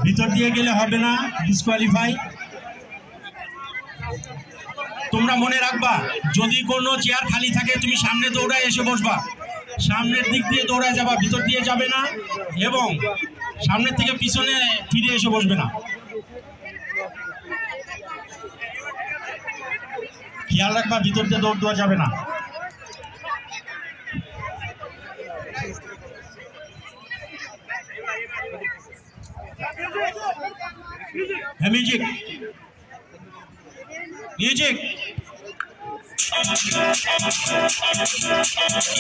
ভিতর দিয়ে গেলে হবে না, ডিসকোয়ালিফাই। তোমরা মনে রাখবা, যদি কোনো চেয়ার খালি থাকে তুমি সামনে দৌড়ায় এসে বসবা, সামনের দিক দিয়ে দৌড়ায় যাবা, ভিতর দিয়ে যাবে না এবং সামনের থেকে পিছনে ফিরে এসে বসবে না। খেয়াল রাখবা, ভিতর দিয়ে দৌড় দেওয়া যাবে না। হ্যাঁ, music music.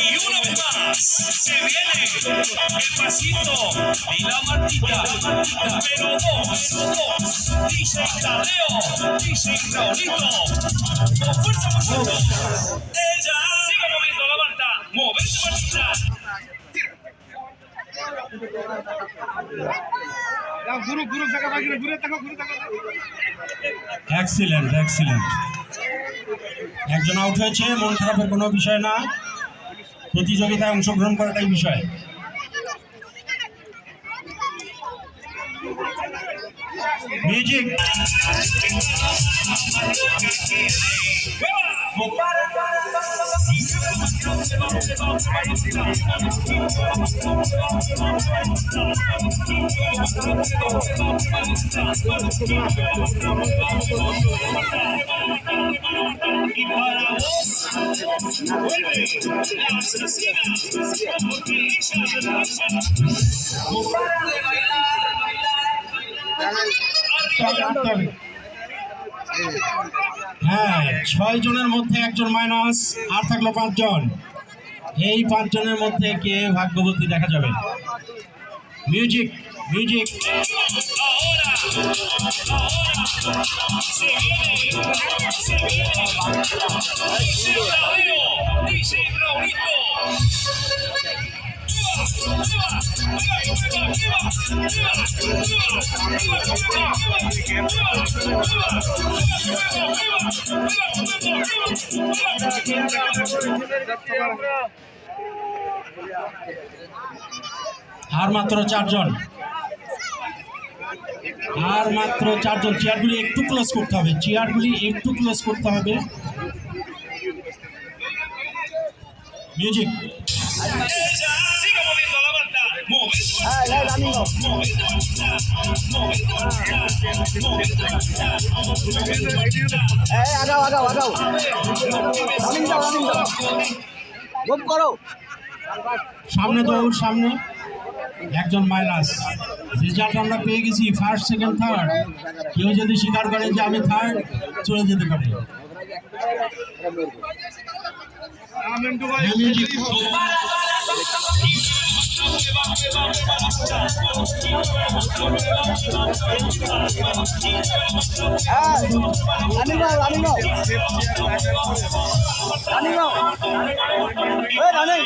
Y una vez más se viene el pasito y la martita, pero dos, DJ Tadeo, DJ Raulito, con fuerza muchacho. Ella sigue moviendo la banda, movete martita. Excellent excellent. একজন out হয়েছে, মন খারাপের কোনো বিষয় না, প্রতিযোগিতায় অংশগ্রহণ করাটাই বিষয়। Music. Y para vos, vuelve la asesina, porque ella no para de bailar. হ্যাঁ, 6 জনের মধ্যে একজন মাইনাস, আর থাকলো 5 জন। এই 5 জনের মধ্যে কে ভাগ্যবতী দেখা যাবে। Music music. DJ Raulito. আর মাত্র 4 জন, আর মাত্র 4 জন। চেয়ারগুলি একটু ক্লোজ করতে হবে, চেয়ারগুলি একটু ক্লোজ করতে হবে। Music. Siga moviendo la banda. সামনে দৌড়, সামনে। একজন মাইনাস। রেজাল্ট আমরা পেয়ে গেছি, ফার্স্ট সেকেন্ড থার্ড। কেউ যদি স্বীকার করে যে আমি থার্ড, চলে যেতে পারে। running.